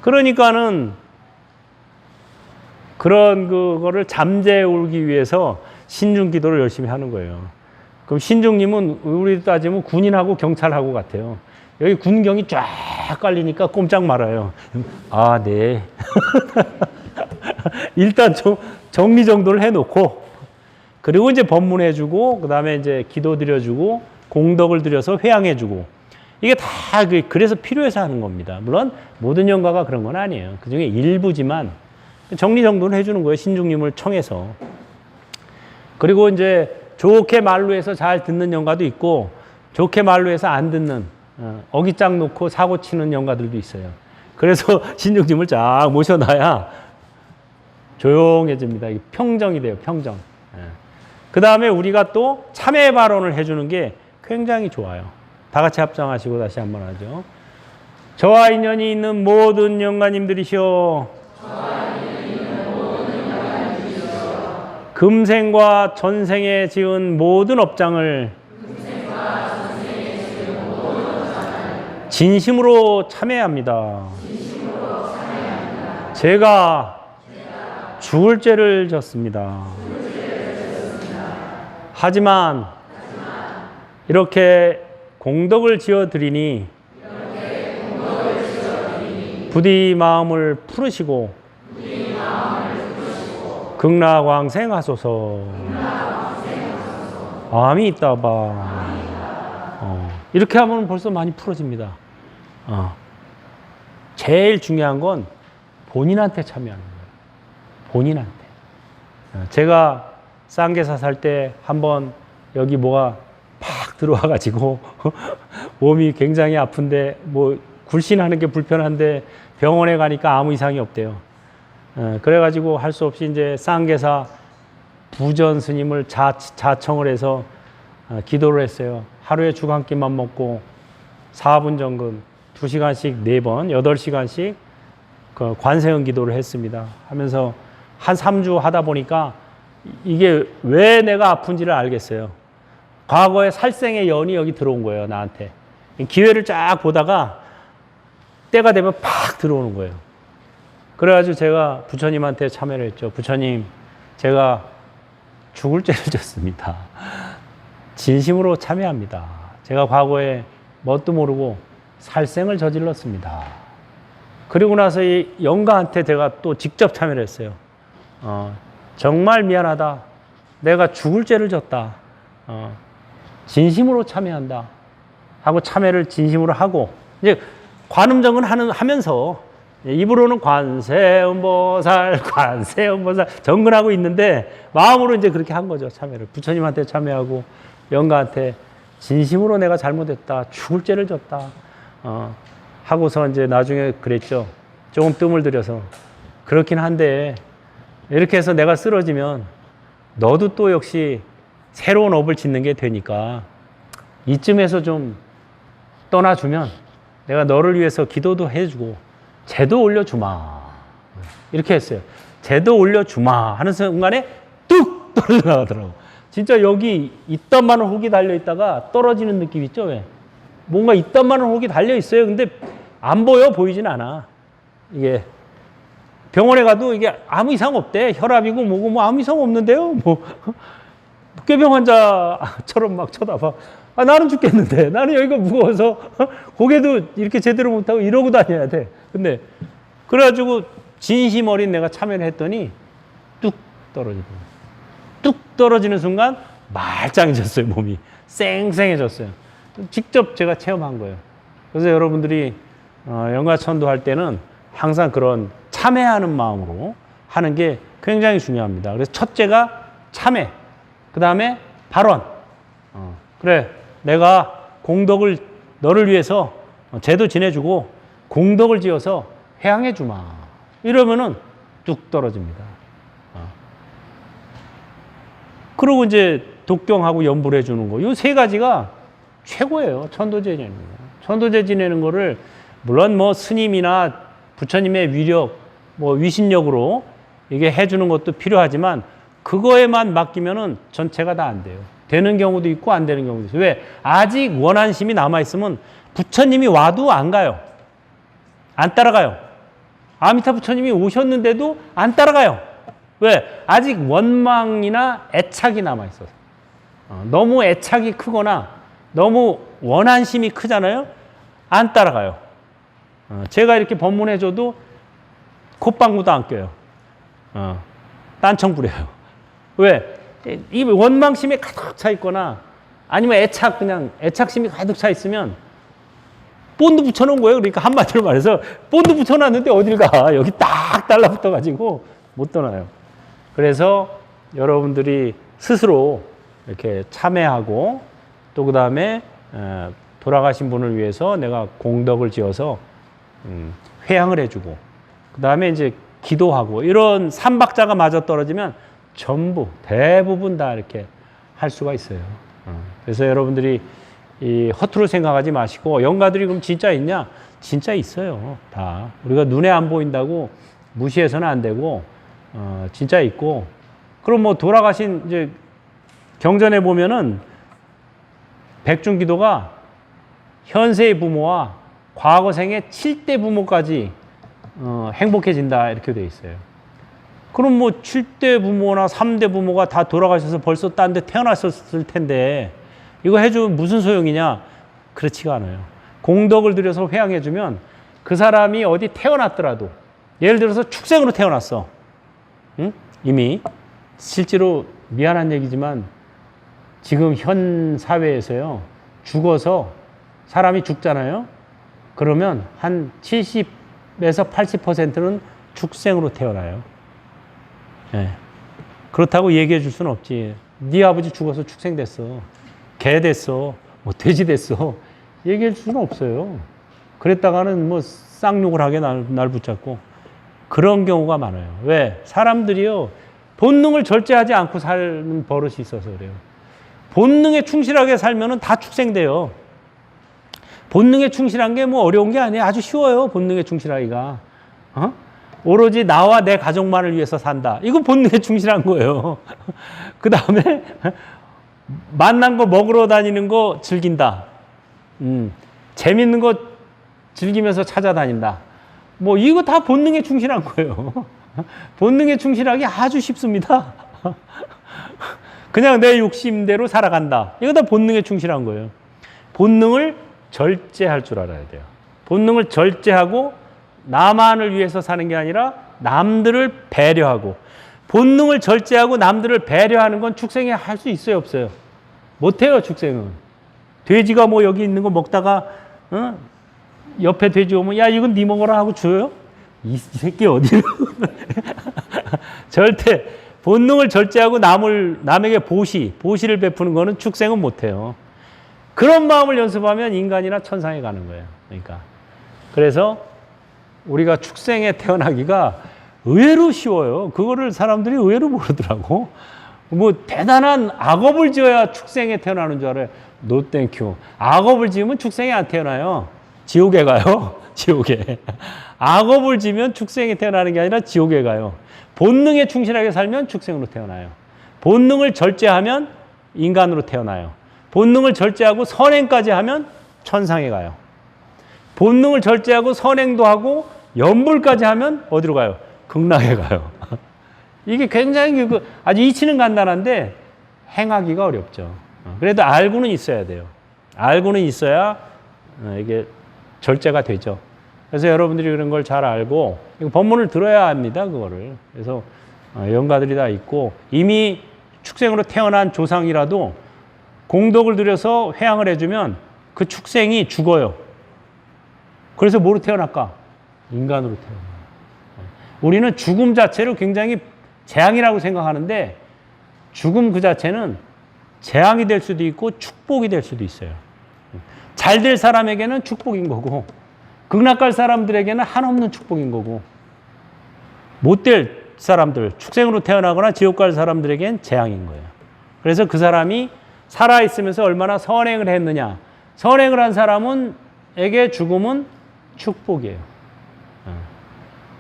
그러니까는 그런 그거를 잠재우기 위해서 신중기도를 열심히 하는 거예요. 그럼 신중님은 우리 따지면 군인하고 경찰하고 같아요. 여기 군경이 쫙 깔리니까 꼼짝 말아요. 아, 네. 일단 정리정돈을 해놓고, 그리고 이제 법문해주고, 그 다음에 이제 기도 드려주고, 공덕을 드려서 회양해주고, 이게 다 그래서 필요해서 하는 겁니다. 물론 모든 영가가 그런 건 아니에요. 그 중에 일부지만 정리정돈을 해주는 거예요. 신중님을 청해서. 그리고 이제 좋게 말로 해서 잘 듣는 영가도 있고, 좋게 말로 해서 안 듣는, 어깃장 놓고 사고 치는 영가들도 있어요. 그래서 신중님을 쫙 모셔놔야 조용해집니다. 평정이 돼요, 평정. 그 다음에 우리가 또 참회 발언을 해주는 게 굉장히 좋아요. 다 같이 합장하시고 다시 한번 하죠. 저와 인연이 있는 모든 영가님들이시오. 금생과 전생에 지은 모든 업장을 진심으로 참회합니다. 제가 죽을 죄를 졌습니다. 하지만 이렇게 공덕을 지어드리니 부디 마음을 풀으시고 극락왕생하소서. 암이 있다 봐. 이렇게 하면 벌써 많이 풀어집니다. 제일 중요한 건 본인한테 참여하는 거예요. 본인한테. 제가 쌍계사 살 때 한번 여기 뭐가 팍 들어와가지고 몸이 굉장히 아픈데 뭐 굴신하는 게 불편한데 병원에 가니까 아무 이상이 없대요. 그래가지고 할 수 없이 이제 쌍계사 부전 스님을 자청을 해서 기도를 했어요. 하루에 죽 한 끼만 먹고 4분 정근 2시간씩 4번 8시간씩 그 관세음 기도를 했습니다. 하면서 한 3주 하다 보니까 이게 왜 내가 아픈지를 알겠어요. 과거에 살생의 연이 여기 들어온 거예요, 나한테. 기회를 쫙 보다가 때가 되면 팍 들어오는 거예요. 그래가지고 제가 부처님한테 참여를 했죠. 부처님, 제가 죽을 죄를 졌습니다. 진심으로 참여합니다. 제가 과거에 뭣도 모르고 살생을 저질렀습니다. 그리고 나서 이 영가한테 제가 또 직접 참여를 했어요. 정말 미안하다. 내가 죽을 죄를 졌다. 진심으로 참여한다. 하고 참여를 진심으로 하고, 이제 관음정은 하면서 입으로는 관세음보살 정근하고 있는데 마음으로 이제 그렇게 한 거죠. 참여를. 부처님한테 참여하고 영가한테 진심으로 내가 잘못했다. 죽을 죄를 졌다. 하고서 이제 나중에 그랬죠. 조금 뜸을 들여서 그렇긴 한데 이렇게 해서 내가 쓰러지면 너도 또 역시 새로운 업을 짓는 게 되니까 이쯤에서 좀 떠나주면 내가 너를 위해서 기도도 해주고 제도 올려주마. 이렇게 했어요. 쟤도 올려주마 하는 순간에 뚝 떨어져 나가더라고. 진짜 여기 이딴만한 혹이 달려있다가 떨어지는 느낌 있죠? 왜? 뭔가 이딴만한 혹이 달려있어요. 근데 안 보여? 보이진 않아. 이게 병원에 가도 이게 아무 이상 없대. 혈압이고 뭐고 뭐 아무 이상 없는데요. 뭐 꾀병 환자처럼 막 쳐다봐. 아, 나는 죽겠는데. 나는 여기가 무거워서 고개도 이렇게 제대로 못하고 이러고 다녀야 돼. 근데 그래가지고 진심 어린 내가 참여를 했더니 뚝 떨어지더라고요. 뚝 떨어지는 순간 말짱해졌어요. 몸이 쌩쌩해졌어요. 직접 제가 체험한 거예요. 그래서 여러분들이 영가천도 할 때는 항상 그런 참회하는 마음으로 하는 게 굉장히 중요합니다. 그래서 첫째가 참회, 그 다음에 발언. 그래, 내가 공덕을 너를 위해서 제도 지내주고 공덕을 지어서 회항해 주마. 이러면은 뚝 떨어집니다. 그리고 이제 독경하고 연불해 주는 거. 이 세 가지가 최고예요. 천도제 지내는 거. 천도제 지내는 거를 물론 뭐 스님이나 부처님의 위력, 뭐 위신력으로 이게 해주는 것도 필요하지만 그거에만 맡기면은 전체가 다 안 돼요. 되는 경우도 있고 안 되는 경우도 있어요. 왜? 아직 원한심이 남아있으면 부처님이 와도 안 가요. 안 따라가요. 아미타 부처님이 오셨는데도 안 따라가요. 왜? 아직 원망이나 애착이 남아있어서. 너무 애착이 크거나 너무 원한심이 크잖아요. 안 따라가요. 제가 이렇게 법문해줘도 콧방구도 안 껴요. 딴청 부려요. 왜? 이 원망심에 가득 차 있거나 아니면 그냥 애착심이 가득 차 있으면 본드 붙여놓은 거예요. 그러니까 한마디로 말해서 본드 붙여놨는데 어딜 가. 여기 딱 달라붙어가지고 못 떠나요. 그래서 여러분들이 스스로 이렇게 참회하고 또 그 다음에 돌아가신 분을 위해서 내가 공덕을 지어서 회향을 해주고 그 다음에 이제 기도하고 이런 삼박자가 맞아떨어지면 전부 대부분 다 이렇게 할 수가 있어요. 그래서 여러분들이 이 허투루 생각하지 마시고 영가들이 그럼 진짜 있냐? 진짜 있어요. 다 우리가 눈에 안 보인다고 무시해서는 안 되고 진짜 있고 그럼 뭐 돌아가신 이제 경전에 보면은 백중기도가 현세의 부모와 과거 생의 7대 부모까지 행복해진다 이렇게 돼 있어요. 그럼 뭐 7대 부모나 3대 부모가 다 돌아가셔서 벌써 딴 데 태어났었을 텐데 이거 해주면 무슨 소용이냐? 그렇지가 않아요. 공덕을 들여서 회양해주면 그 사람이 어디 태어났더라도 예를 들어서 축생으로 태어났어. 응? 이미 실제로 미안한 얘기지만 지금 현 사회에서요. 죽어서 사람이 죽잖아요. 그러면 한 70에서 80%는 축생으로 태어나요. 네. 그렇다고 얘기해 줄 수는 없지. 네 아버지 죽어서 축생 됐어. 개 됐어. 뭐 돼지 됐어. 얘기해 줄 수는 없어요. 그랬다가는 뭐 쌍욕을 하게 날 붙잡고 그런 경우가 많아요. 왜? 사람들이요. 본능을 절제하지 않고 사는 버릇이 있어서 그래요. 본능에 충실하게 살면은 다 축생돼요. 본능에 충실한 게 뭐 어려운 게 아니에요. 아주 쉬워요. 본능에 충실하기가. 오로지 나와 내 가족만을 위해서 산다. 이거 본능에 충실한 거예요. 그 다음에 만난 거 먹으러 다니는 거 즐긴다. 재밌는 거 즐기면서 찾아다닌다. 뭐 이거 다 본능에 충실한 거예요. 본능에 충실하기 아주 쉽습니다. 그냥 내 욕심대로 살아간다. 이거 다 본능에 충실한 거예요. 본능을 절제할 줄 알아야 돼요. 본능을 절제하고 나만을 위해서 사는 게 아니라 남들을 배려하고 본능을 절제하고 남들을 배려하는 건 축생이 할 수 있어요, 없어요? 못해요, 축생은. 돼지가 뭐 여기 있는 거 먹다가 옆에 돼지 오면 야 이건 네 먹어라 하고 줘요? 이 새끼 어디로? 절대 본능을 절제하고 남에게 보시를 베푸는 거는 축생은 못해요. 그런 마음을 연습하면 인간이나 천상에 가는 거예요. 그러니까 그래서 우리가 축생에 태어나기가 의외로 쉬워요. 그거를 사람들이 의외로 모르더라고. 뭐 대단한 악업을 지어야 축생에 태어나는 줄 알아요. 노 땡큐. 악업을 지으면 축생에 안 태어나요. 지옥에 가요. 지옥에. 악업을 지면 축생에 태어나는 게 아니라 지옥에 가요. 본능에 충실하게 살면 축생으로 태어나요. 본능을 절제하면 인간으로 태어나요. 본능을 절제하고 선행까지 하면 천상에 가요. 본능을 절제하고 선행도 하고 연불까지 하면 어디로 가요? 극락에 가요. 이게 굉장히 아주 이치는 간단한데 행하기가 어렵죠. 그래도 알고는 있어야 돼요. 알고는 있어야 이게 절제가 되죠. 그래서 여러분들이 그런 걸 잘 알고 법문을 들어야 합니다. 그거를. 그래서 연가들이 다 있고 이미 축생으로 태어난 조상이라도 공덕을 들여서 회양을 해주면 그 축생이 죽어요. 그래서 뭐로 태어날까? 인간으로 태어나요. 우리는 죽음 자체를 굉장히 재앙이라고 생각하는데 죽음 그 자체는 재앙이 될 수도 있고 축복이 될 수도 있어요. 잘 될 사람에게는 축복인 거고 극락 갈 사람들에게는 한없는 축복인 거고 못 될 사람들, 축생으로 태어나거나 지옥 갈 사람들에게는 재앙인 거예요. 그래서 그 사람이 살아있으면서 얼마나 선행을 했느냐. 선행을 한 사람에게 죽음은 축복이에요.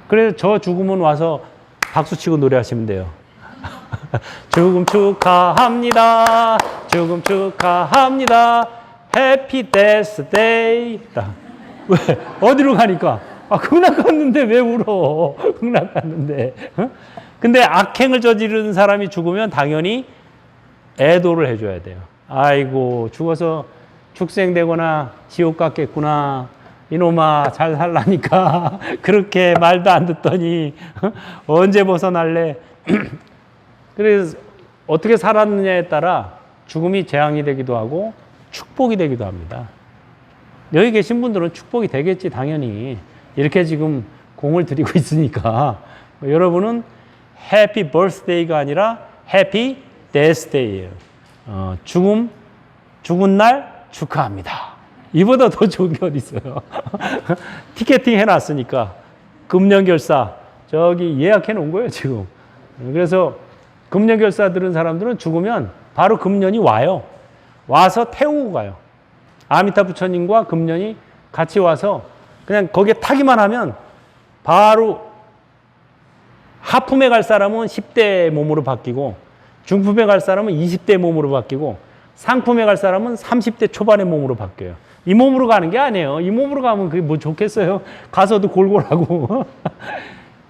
그래서 저 죽음은 와서 박수치고 노래하시면 돼요. 죽음 축하합니다. 죽음 축하합니다. 해피 데스 데이. 왜? 어디로 가니까? 극락 갔는데 왜 울어? 극락 갔는데. 근데 악행을 저지르는 사람이 죽으면 당연히 애도를 해줘야 돼요. 아이고, 죽어서 축생되거나 지옥 갔겠구나. 이놈아, 잘 살라니까. 그렇게 말도 안 듣더니, 언제 벗어날래? 그래서 어떻게 살았느냐에 따라 죽음이 재앙이 되기도 하고 축복이 되기도 합니다. 여기 계신 분들은 축복이 되겠지, 당연히. 이렇게 지금 공을 들이고 있으니까. 여러분은 해피 버스데이가 아니라 해피 데스데이예요. 죽은 날 축하합니다. 이보다 더 좋은 게 어디 있어요? 티켓팅 해놨으니까 금년결사 저기 예약해 놓은 거예요, 지금. 그래서 금년결사 들은 사람들은 죽으면 바로 금년이 와요. 와서 태우고 가요. 아미타 부처님과 금년이 같이 와서 그냥 거기에 타기만 하면 바로 하품에 갈 사람은 10대 몸으로 바뀌고 중품에 갈 사람은 20대 몸으로 바뀌고 상품에 갈 사람은 30대 초반의 몸으로 바뀌어요. 이 몸으로 가는 게 아니에요. 이 몸으로 가면 그게 뭐 좋겠어요. 가서도 골골하고.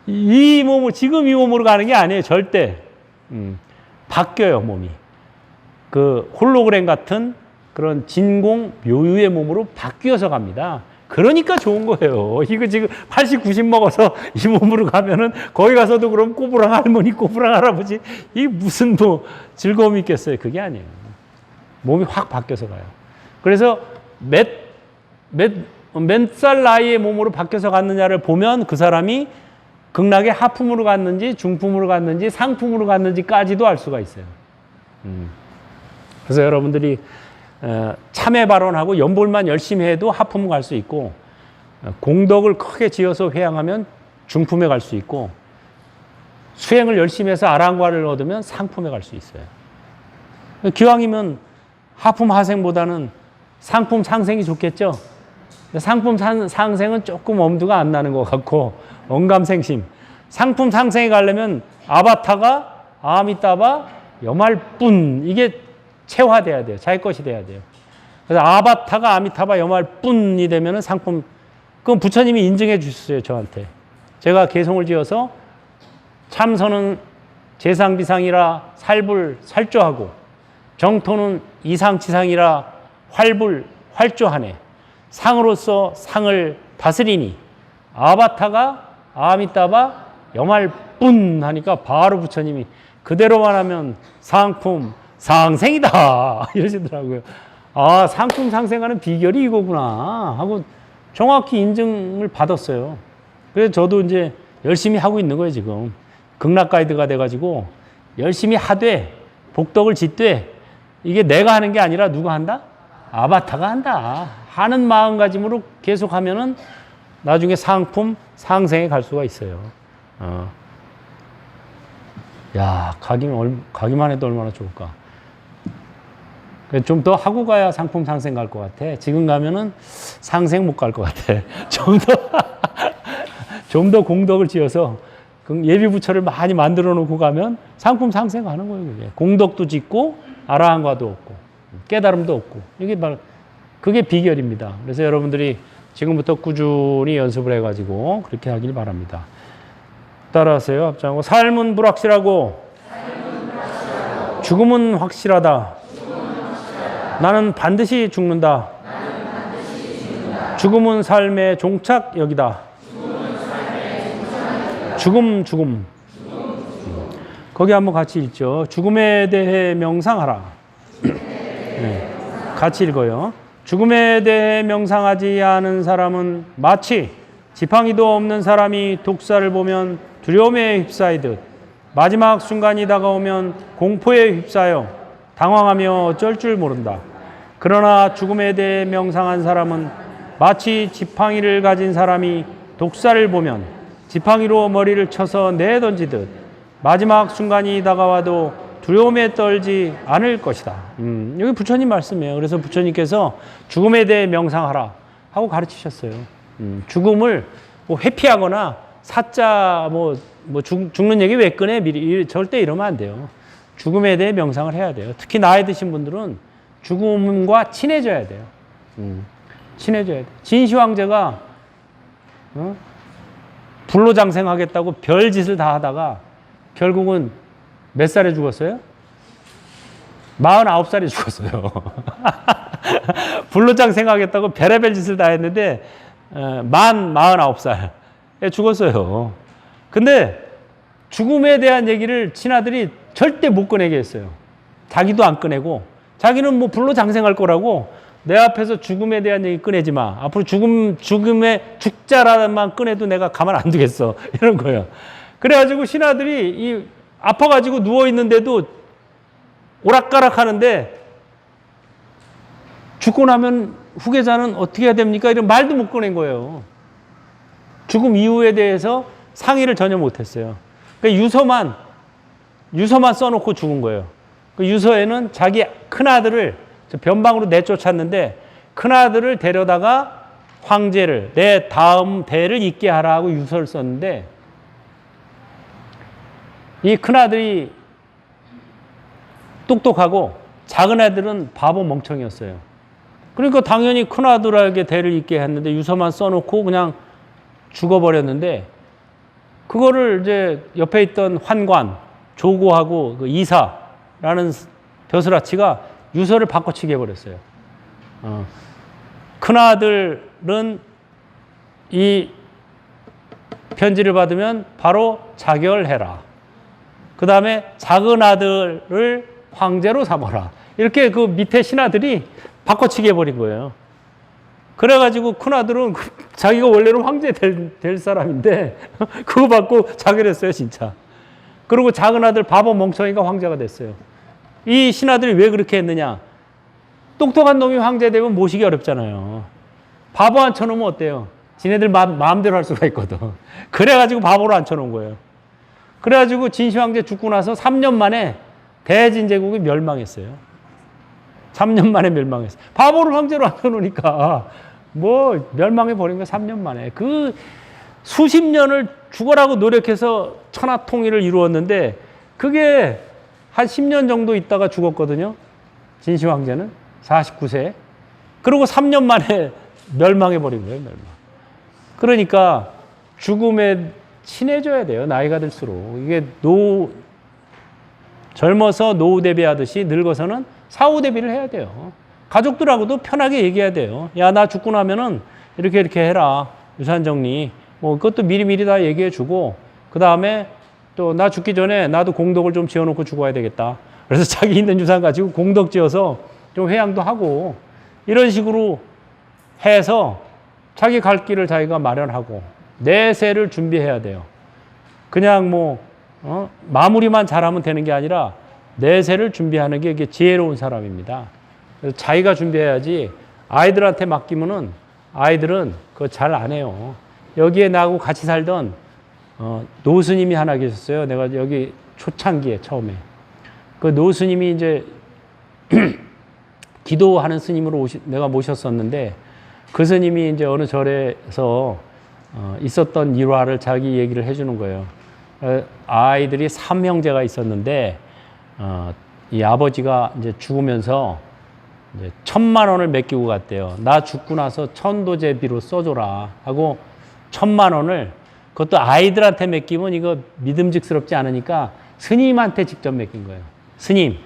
이 몸을, 지금 이 몸으로 가는 게 아니에요. 절대. 바뀌어요, 몸이. 그 홀로그램 같은 그런 진공 묘유의 몸으로 바뀌어서 갑니다. 그러니까 좋은 거예요. 이거 지금 80, 90 먹어서 이 몸으로 가면은 거기 가서도 그럼 꼬부랑 할머니, 꼬부랑 할아버지, 이게 무슨 뭐 즐거움이 있겠어요. 그게 아니에요. 몸이 확 바뀌어서 가요. 그래서 몇 살 나이의 몸으로 바뀌어서 갔느냐를 보면 그 사람이 극락에 하품으로 갔는지 중품으로 갔는지 상품으로 갔는지까지도 알 수가 있어요. 그래서 여러분들이 참회 발언하고 연볼만 열심히 해도 하품 갈 수 있고 공덕을 크게 지어서 회양하면 중품에 갈 수 있고 수행을 열심히 해서 아랑과를 얻으면 상품에 갈 수 있어요. 기왕이면 하품 하생보다는 상품 상생이 좋겠죠. 상품 상생은 조금 엄두가 안 나는 것 같고 언감생심. 상품 상생에 가려면 아바타가 아미따바 여말뿐 이게 체화돼야 돼요. 자기 것이 돼야 돼요. 그래서 아바타가 아미타바 여말뿐이 되면은 상품, 그건 부처님이 인증해 주셨어요, 저한테. 제가 개송을 지어서 참선은 재상비상이라 살불 살조하고 정토는 이상치상이라 활불 활조하네. 상으로서 상을 다스리니 아바타가 아미따바 여말뿐 하니까 바로 부처님이 그대로만 하면 상품 상생이다 이러시더라고요. 아, 상품 상생하는 비결이 이거구나 하고 정확히 인증을 받았어요. 그래서 저도 이제 열심히 하고 있는 거예요, 지금. 극락 가이드가 돼가지고 열심히 하되 복덕을 짓되 이게 내가 하는 게 아니라 누가 한다? 아바타가 한다. 하는 마음가짐으로 계속 하면은 나중에 상품 상생에 갈 수가 있어요. 야, 가기만 해도 얼마나 좋을까. 좀 더 하고 가야 상품 상생 갈 것 같아. 지금 가면은 상생 못 갈 것 같아. 좀 더 공덕을 지어서 예비부처를 많이 만들어 놓고 가면 상품 상생 가는 거예요. 그게. 공덕도 짓고 아라한과도 없고 깨달음도 없고 이게 바로 그게 비결입니다. 그래서 여러분들이 지금부터 꾸준히 연습을 해가지고 그렇게 하길 바랍니다. 따라하세요. 합장하고 삶은 불확실하고 죽음은 확실하다. 나는 반드시 죽는다. 죽음은 삶의 종착역이다. 죽음. 거기 한번 같이 읽죠. 죽음에 대해 명상하라. 네. 같이 읽어요. 죽음에 대해 명상하지 않은 사람은 마치 지팡이도 없는 사람이 독사를 보면 두려움에 휩싸이듯 마지막 순간이 다가오면 공포에 휩싸여 당황하며 어쩔 줄 모른다. 그러나 죽음에 대해 명상한 사람은 마치 지팡이를 가진 사람이 독사를 보면 지팡이로 머리를 쳐서 내던지듯 마지막 순간이 다가와도 두려움에 떨지 않을 것이다. 여기 부처님 말씀이에요. 그래서 부처님께서 죽음에 대해 명상하라 하고 가르치셨어요. 죽음을 뭐 회피하거나 사자 죽는 얘기 왜 꺼내? 미리 절대 이러면 안 돼요. 죽음에 대해 명상을 해야 돼요. 특히 나이 드신 분들은 죽음과 친해져야 돼요. 친해져야 돼. 진시 황제가 불로장생하겠다고 별짓을 다 하다가 결국은 몇 살에 죽었어요? 49살에 죽었어요. 불로장생하겠다고 별의별 짓을 다 했는데 49살에 죽었어요. 근데 죽음에 대한 얘기를 친아들이 절대 못 꺼내게 했어요. 자기도 안 꺼내고 자기는 뭐 불로장생할 거라고 내 앞에서 죽음에 대한 얘기 꺼내지 마. 앞으로 죽음에 죽자라만 꺼내도 내가 가만 안 두겠어. 이런 거예요. 그래가지고 신하들이 아파가지고 누워있는데도 오락가락 하는데 죽고 나면 후계자는 어떻게 해야 됩니까? 이런 말도 못 꺼낸 거예요. 죽음 이후에 대해서 상의를 전혀 못했어요. 그러니까 유서만 써놓고 죽은 거예요. 그 유서에는 자기 큰아들을 변방으로 내쫓았는데 큰아들을 데려다가 황제를 내 다음 대를 잇게 하라 하고 유서를 썼는데 이 큰아들이 똑똑하고 작은아들은 바보 멍청이었어요. 그러니까 당연히 큰아들에게 대를 잇게 했는데 유서만 써놓고 그냥 죽어버렸는데 그거를 이제 옆에 있던 환관, 조고하고 그 이사라는 벼슬아치가 유서를 바꿔치기 해버렸어요. 큰아들은 이 편지를 받으면 바로 자결해라. 그 다음에 작은 아들을 황제로 삼아라. 이렇게 그 밑에 신하들이 바꿔치기 해버린 거예요. 그래가지고 큰아들은 자기가 원래는 황제 될 사람인데 그거 받고 자결했어요, 진짜. 그리고 작은 아들 바보 멍청이가 황제가 됐어요. 이 신하들이 왜 그렇게 했느냐? 똑똑한 놈이 황제 되면 모시기 어렵잖아요. 바보 앉혀놓으면 어때요? 지네들 마음대로 할 수가 있거든. 그래가지고 바보로 앉혀놓은 거예요. 그래가지고 진시 황제 죽고 나서 3년 만에 대진제국이 멸망했어요. 3년 만에 멸망했어요. 바보를 황제로 앉혀놓으니까 뭐 멸망해버린 거예요. 3년 만에. 그 수십 년을 죽어라고 노력해서 천하통일을 이루었는데 그게 한 10년 정도 있다가 죽었거든요. 진시 황제는 49세. 그리고 3년 만에 멸망해버린 거예요. 멸망. 그러니까 죽음에 친해져야 돼요. 나이가 들수록. 이게 젊어서 노후 대비하듯이 늙어서는 사후 대비를 해야 돼요. 가족들하고도 편하게 얘기해야 돼요. 야, 나 죽고 나면은 이렇게 해라. 유산 정리. 뭐 그것도 미리미리 다 얘기해 주고 그 다음에 또 나 죽기 전에 나도 공덕을 좀 지어놓고 죽어야 되겠다. 그래서 자기 있는 유산 가지고 공덕 지어서 좀 회양도 하고 이런 식으로 해서 자기 갈 길을 자기가 마련하고 내세를 준비해야 돼요. 그냥 마무리만 잘하면 되는 게 아니라 내세를 준비하는 게 이게 지혜로운 사람입니다. 그래서 자기가 준비해야지 아이들한테 맡기면은 아이들은 그거 잘 안 해요. 여기에 나하고 같이 살던 노스님이 하나 계셨어요. 내가 여기 초창기에 처음에 그 노스님이 이제 기도하는 스님으로 내가 모셨었는데 그 스님이 이제 어느 절에서 있었던 일화를 자기 얘기를 해주는 거예요. 아이들이 3형제가 있었는데 이 아버지가 이제 죽으면서 이제 1,000만 원을 맡기고 갔대요. 나 죽고 나서 천도제비로 써줘라 하고 1,000만 원을 그것도 아이들한테 맡기면 이거 믿음직스럽지 않으니까 스님한테 직접 맡긴 거예요. 스님,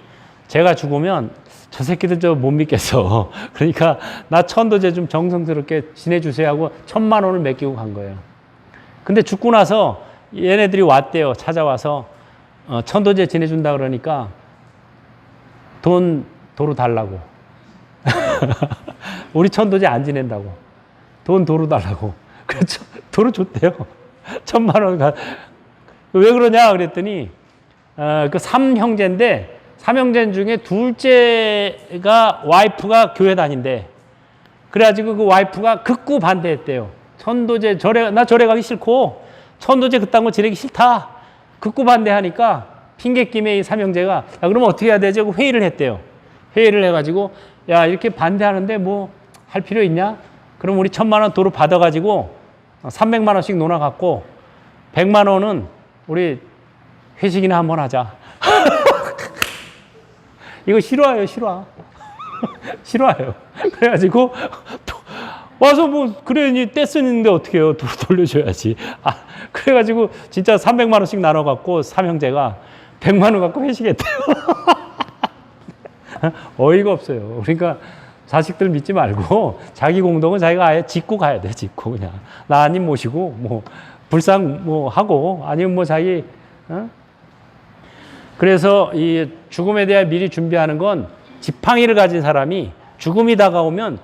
제가 죽으면 저 새끼들 저 못 믿겠어. 그러니까 나 천도제 좀 정성스럽게 지내주세요 하고 1,000만 원을 맡기고 간 거예요. 근데 죽고 나서 얘네들이 왔대요. 찾아와서 천도제 지내준다 그러니까 돈 도로 달라고. 우리 천도제 안 지낸다고. 돈 도로 달라고. 그래서 도로 줬대요. 1,000만 원. 왜 그러냐 그랬더니 그 3형제인데 3형제 중에 둘째가 와이프가 교회 다닌대. 그래가지고 그 와이프가 극구 반대했대요. 천도제 나 절에 가기 싫고 천도제 그딴 거 지내기 싫다. 극구 반대하니까 핑계김에 이 3형제가 야, 그러면 어떻게 해야 되지? 회의를 했대요. 회의를 해가지고 야 이렇게 반대하는데 뭐 할 필요 있냐? 그럼 우리 1,000만 원 도로 받아가지고 300만 원씩 논아갖고 100만 원은 우리 회식이나 한번 하자. 이거 싫어해요, 싫어. 싫어해요. 그래가지고 와서 뭐 그래 떼쓰는데 어떻게 해요? 도로 돌려줘야지. 그래가지고 진짜 300만 원씩 나눠갖고 3형제가 100만 원 갖고 회식했대요. 어이가 없어요. 그러니까 자식들 믿지 말고 자기 공덕은 자기가 아예 짓고 가야 돼. 짓고 그냥 나님 모시고 뭐 불상 뭐 하고 아니면 뭐 자기 그래서 이 죽음에 대해 미리 준비하는 건 지팡이를 가진 사람이 죽음이 다가오면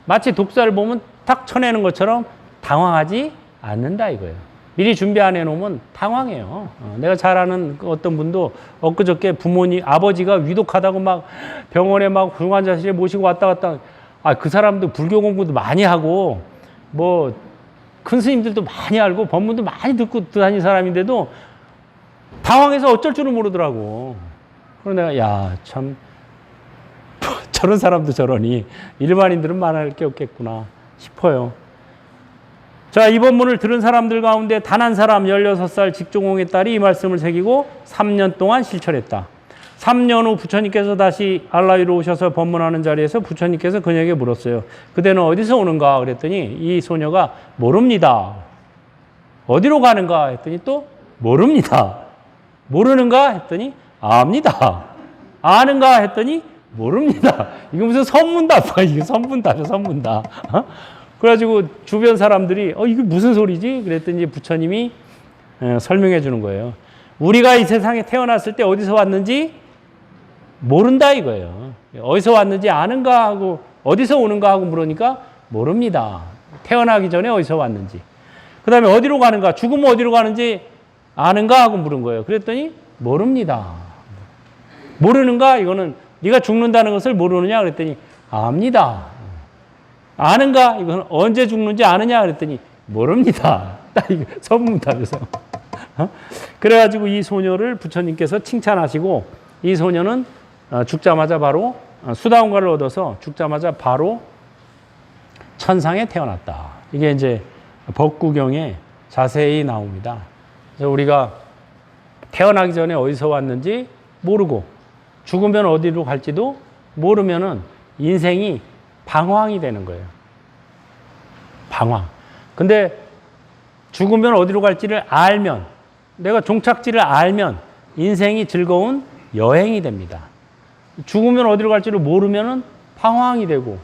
마치 독사를 보면 탁 쳐내는 것처럼 당황하지 않는다 이거예요. 미리 준비 안 해놓으면 당황해요. 내가 잘 아는 어떤 분도 엊그저께 아버지가 위독하다고 막 병원에 막 중환자실에 모시고 왔다 갔다. 그 사람도 불교 공부도 많이 하고 뭐 큰 스님들도 많이 알고 법문도 많이 듣고 다닌 사람인데도 당황해서 어쩔 줄을 모르더라고. 그래서 내가 야 참 저런 사람도 저러니 일반인들은 말할 게 없겠구나 싶어요. 자, 이 본문을 들은 사람들 가운데 단 한 사람 16살 직종홍의 딸이 이 말씀을 새기고 3년 동안 실천했다. 3년 후 부처님께서 다시 알라위로 오셔서 법문하는 자리에서 부처님께서 그녀에게 물었어요. 그대는 어디서 오는가? 그랬더니 이 소녀가 모릅니다. 어디로 가는가? 했더니 또 모릅니다. 모르는가? 했더니 압니다. 아는가? 했더니 모릅니다. 이거 무슨 선문답이야. 이거 선문답이야, 선문답. 그래가지고 주변 사람들이 이게 무슨 소리지? 그랬더니 부처님이 설명해 주는 거예요. 우리가 이 세상에 태어났을 때 어디서 왔는지 모른다 이거예요. 어디서 왔는지 아는가 하고 어디서 오는가 하고 물으니까 모릅니다. 태어나기 전에 어디서 왔는지. 그 다음에 어디로 가는가? 죽으면 어디로 가는지 아는가 하고 물은 거예요. 그랬더니 모릅니다. 모르는가? 이거는 네가 죽는다는 것을 모르느냐? 그랬더니 압니다. 아는가? 이건 언제 죽는지 아느냐? 그랬더니 모릅니다. 딱 이거 선문답에서. 그래가지고 이 소녀를 부처님께서 칭찬하시고 이 소녀는 죽자마자 바로 수다원가를 얻어서 죽자마자 바로 천상에 태어났다. 이게 이제 법구경에 자세히 나옵니다. 그래서 우리가 태어나기 전에 어디서 왔는지 모르고 죽으면 어디로 갈지도 모르면은 인생이 방황이 되는 거예요. 방황. 근데 죽으면 어디로 갈지를 알면, 내가 종착지를 알면 인생이 즐거운 여행이 됩니다. 죽으면 어디로 갈지를 모르면은 방황이 되고,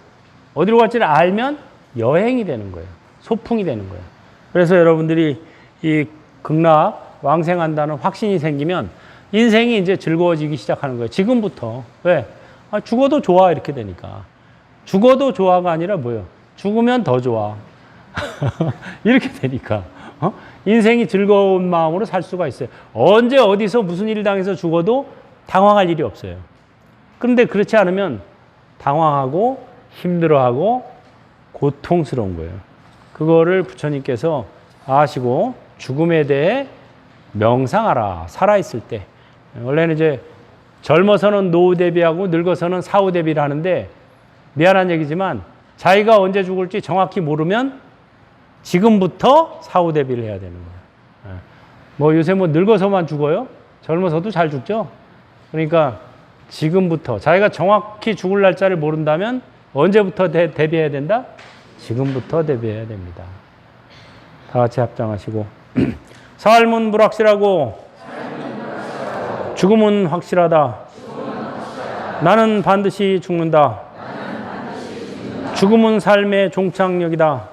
어디로 갈지를 알면 여행이 되는 거예요. 소풍이 되는 거예요. 그래서 여러분들이 이 극락 왕생한다는 확신이 생기면 인생이 이제 즐거워지기 시작하는 거예요. 지금부터. 왜? 죽어도 좋아 이렇게 되니까. 죽어도 좋아가 아니라 뭐예요? 죽으면 더 좋아. 이렇게 되니까. 인생이 즐거운 마음으로 살 수가 있어요. 언제 어디서 무슨 일을 당해서 죽어도 당황할 일이 없어요. 그런데 그렇지 않으면 당황하고 힘들어하고 고통스러운 거예요. 그거를 부처님께서 아시고 죽음에 대해 명상하라. 살아있을 때. 원래는 이제 젊어서는 노후 대비하고 늙어서는 사후 대비를 하는데 미안한 얘기지만 자기가 언제 죽을지 정확히 모르면 지금부터 사후 대비를 해야 되는 거예요. 뭐 요새 뭐 늙어서만 죽어요? 젊어서도 잘 죽죠? 그러니까 지금부터 자기가 정확히 죽을 날짜를 모른다면 언제부터 대비해야 된다? 지금부터 대비해야 됩니다. 다 같이 합장하시고 삶은 불확실하고 죽음은 확실하다. 나는 반드시 죽는다. 죽음은 삶의 종착역이다.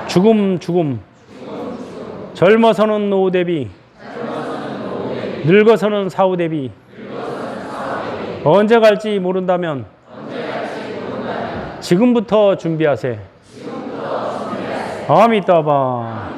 죽음. 젊어서는 노후 대비. 늙어서는 사후 대비. 언제 갈지 모른다면 지금부터 준비하세. 아미따바.